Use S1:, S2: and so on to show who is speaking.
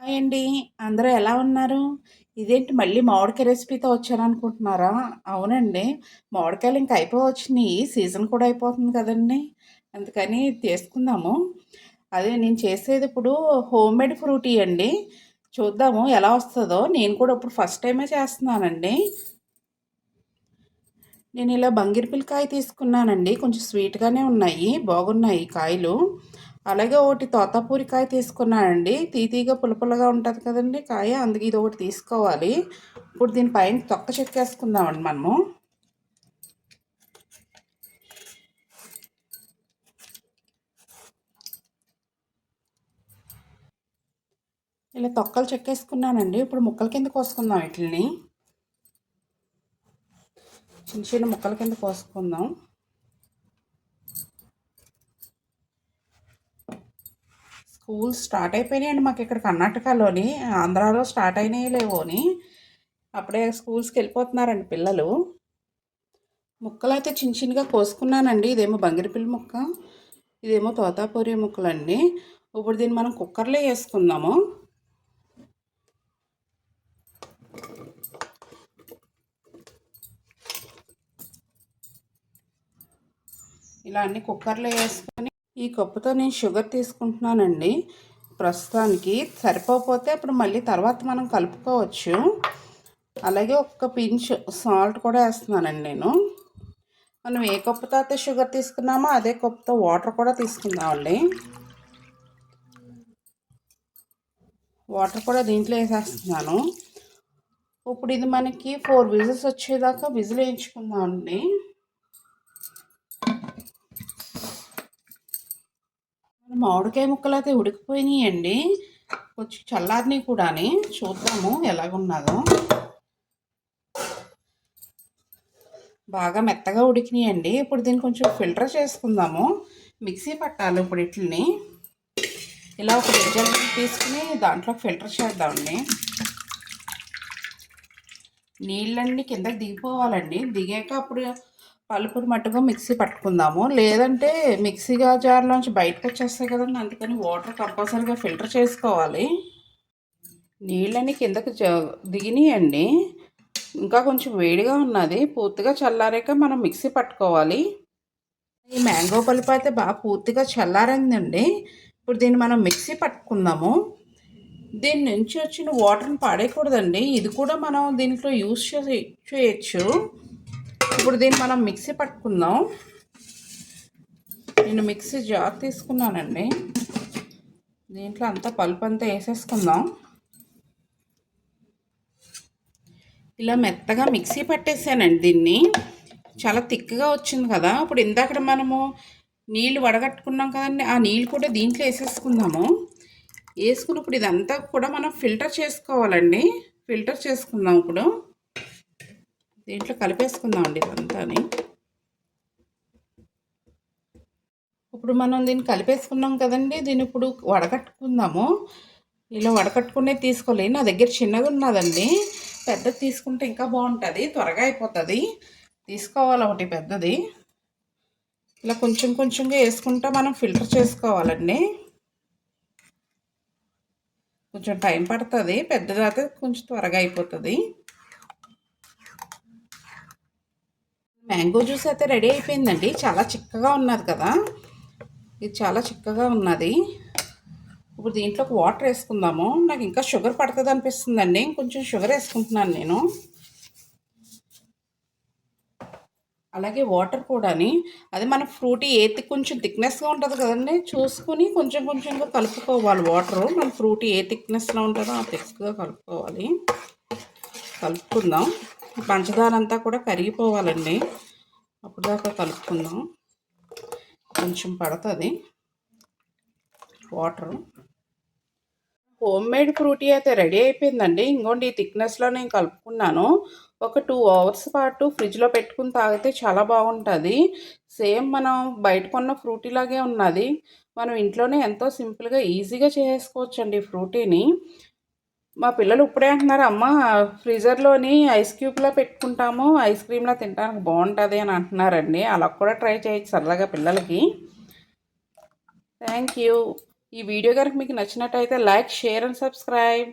S1: Hi అండి. అందరూ ఎలా ఉన్నారు? ఇదేంటి మళ్ళీ మామిడికాయ రెసిపీతో వచ్చాననుకుంటున్నారా? అవునండి. మామిడికాయలు ఇంక అయిపోవచ్చినియి. సీజన్ కూడా అయిపోతుంది కదండీ! అందుకని చేసుకుందాము. అదే నేను చేసేది ఇప్పుడు హోమ్‌మేడ్ ఫ్రూటీ అండి. చూద్దాము ఎలా వస్తదో. నేను కూడా ఇప్పుడు ఫస్ట్ టైమే చేస్తున్నానండి. నేను ఇలా బంగిరిపల్లికాయ తీసుకున్నానండి. కొంచెం స్వీట్‌గానే ఉన్నాయి. బాగున్నాయి కాయలు. అలాగే ఒకటి తోతాపూరి కాయ తీసుకున్నానండి. తీయగా పుల్లగా ఉంటుంది కదండీ కాయ. అందుకే ఇది ఒకటి తీసుకోవాలి. ఇప్పుడు దీని పైన తొక్క చెక్కేసుకుందామండి మనము. ఇలా తొక్కలు చెక్కేసుకున్నానండి. ఇప్పుడు ముక్కల కింద కోసుకుందాం వీటిని. చిన్న చిన్న ముక్కల కింద కోసుకుందాం. స్కూల్ స్టార్ట్ అయిపోయినాయండి మాకు ఇక్కడ కర్ణాటకలోని. ఆంధ్రాలో స్టార్ట్ అయినాయి లేవోని. అప్పుడే స్కూల్స్కి వెళ్ళిపోతున్నారండి పిల్లలు. ముక్కలు అయితే చిన్న చిన్నగా కోసుకున్నానండి. ఇదేమో బంగిరిపల్లి ముక్క, ఇదేమో తోతాపూరి ముక్కలండి. ఇప్పుడు దీన్ని మనం కుక్కర్లో వేసుకుందాము. ఇలా అన్ని కుక్కర్లో వేసుకొని ఈ కప్పుతో నేను షుగర్ తీసుకుంటున్నానండి. ప్రస్తుతానికి సరిపోతే అప్పుడు మళ్ళీ తర్వాత మనం కలుపుకోవచ్చు. అలాగే ఒక్క పించ్ సాల్ట్ కూడా వేస్తున్నానండి నేను. మనం ఏ కప్పుతో అయితే షుగర్ తీసుకున్నామో అదే కప్పుతో వాటర్ కూడా తీసుకుందామండి. వాటర్ కూడా దీంట్లో వేసేస్తున్నాను. ఇప్పుడు ఇది మనకి 4 విజిల్స్ వచ్చేదాకా విజిల్ వేయించుకుందామండి. మామిడికాయ ముక్కలు అయితే ఉడికిపోయినాయండి. కొంచెం చల్లారిని కూడా చూద్దాము ఎలాగున్నదో. బాగా మెత్తగా ఉడికినాయండి. ఇప్పుడు దీన్ని కొంచెం ఫిల్టర్ చేసుకుందాము. మిక్సీ పట్టాలి ఇప్పుడు వీటిని. ఇలా ఒక గిన్నె తీసుకుని దాంట్లో ఫిల్టర్ చేద్దామండి. నీళ్ళన్నీ కిందకి దిగిపోవాలండి. దిగాక అప్పుడు పలుపురు మట్టుగా మిక్సీ పట్టుకుందాము. లేదంటే మిక్సీగా జార్లోంచి బయటకు వచ్చేస్తాయి కదండి. అందుకని వాటర్ కంపల్సరీగా ఫిల్టర్ చేసుకోవాలి. నీళ్ళన్నీ కిందకి దిగినాయండి. ఇంకా కొంచెం వేడిగా ఉన్నది. పూర్తిగా చల్లారాక మనం మిక్సీ పట్టుకోవాలి. ఈ మ్యాంగో పలుపు అయితే బాగా పూర్తిగా చల్లారిందండి. ఇప్పుడు దీన్ని మనం మిక్సీ పట్టుకుందాము. దీని నుంచి వచ్చిన వాటర్ని పాడేయకూడదండి. ఇది కూడా మనం దీంట్లో యూస్ చేయొచ్చు. ఇప్పుడు దీన్ని మనం మిక్సీ పట్టుకుందాం. నేను మిక్సీ జార్ తీసుకున్నానండి. దీంట్లో అంతా పలుపు అంతా వేసేసుకుందాం. ఇలా మెత్తగా మిక్సీ పట్టేసానండి దీన్ని. చాలా థిక్గా వచ్చింది కదా. ఇప్పుడు ఇందాక మనము నీళ్ళు వడగట్టుకున్నాం కదండి. ఆ నీళ్ళు కూడా దీంట్లో వేసేసుకుందాము. వేసుకున్నప్పుడు ఇదంతా కూడా మనం ఫిల్టర్ చేసుకోవాలండి. ఫిల్టర్ చేసుకుందాం. ఇప్పుడు దీంట్లో కలిపేసుకుందామండి ఇదంతా. ఇప్పుడు మనం దీన్ని కలిపేసుకున్నాం కదండి. దీన్ని ఇప్పుడు వడకట్టుకుందాము. ఇలా వడకట్టుకునే తీసుకోవాలి. నా దగ్గర చిన్నగా ఉన్నదండి. పెద్దది తీసుకుంటే ఇంకా బాగుంటుంది, త్వరగా అయిపోతుంది. తీసుకోవాలి ఒకటి పెద్దది. ఇలా కొంచెం కొంచెంగా వేసుకుంటా మనం ఫిల్టర్ చేసుకోవాలండి. కొంచెం టైం పడుతుంది. పెద్దది అయితే కొంచెం త్వరగా అయిపోతుంది. మ్యాంగో జ్యూస్ అయితే రెడీ అయిపోయిందండి. చాలా చిక్కగా ఉన్నది కదా. ఇది చాలా చిక్కగా ఉన్నది. ఇప్పుడు దీంట్లోకి వాటర్ వేసుకుందాము. నాకు ఇంకా షుగర్ పడుతుంది అనిపిస్తుందండి. కొంచెం షుగర్ వేసుకుంటున్నాను నేను. అలాగే వాటర్ కూడాని అది మన ఫ్రూటీ కొంచెం థిక్నెస్గా ఉంటుంది కదండి. చూసుకుని కొంచెం కొంచెంగా కలుపుకోవాలి వాటరు. మన ఫ్రూటీ ఏ థిక్నెస్లో ఉంటుందో ఆ థిక్గా కలుపుకోవాలి. కలుపుకుందాం. పంచదార అంతా కూడా కరిగిపోవాలండి. అప్పుడు దాకా కలుపుకుందాం. కొంచెం పడుతుంది వాటరు. హోమ్మేడ్ ఫ్రూటీ అయితే రెడీ అయిపోయిందండి. ఇంకోండి ఈ థిక్నెస్లో నేను కలుపుకున్నాను. ఒక 2 అవర్స్ పాటు ఫ్రిడ్జ్లో పెట్టుకుని తాగితే చాలా బాగుంటుంది. సేమ్ మనం బయట కొన్న ఫ్రూటీ లాగే ఉన్నది. మనం ఇంట్లోనే ఎంతో సింపుల్గా ఈజీగా చేసుకోవచ్చండి ఫ్రూటీని. మా పిల్లలు ఇప్పుడే అంటున్నారు, అమ్మ ఫ్రీజర్లోని ఐస్ క్యూబ్లో పెట్టుకుంటాము, ఐస్ క్రీమ్లో తినడానికి బాగుంటుంది అని అంటున్నారండి. అలా కూడా ట్రై చేయొచ్చు సరదాగా పిల్లలకి. Thank you. ఈ వీడియో కనుక మీకు నచ్చినట్టయితే లైక్, షేర్ అండ్ సబ్స్క్రైబ్.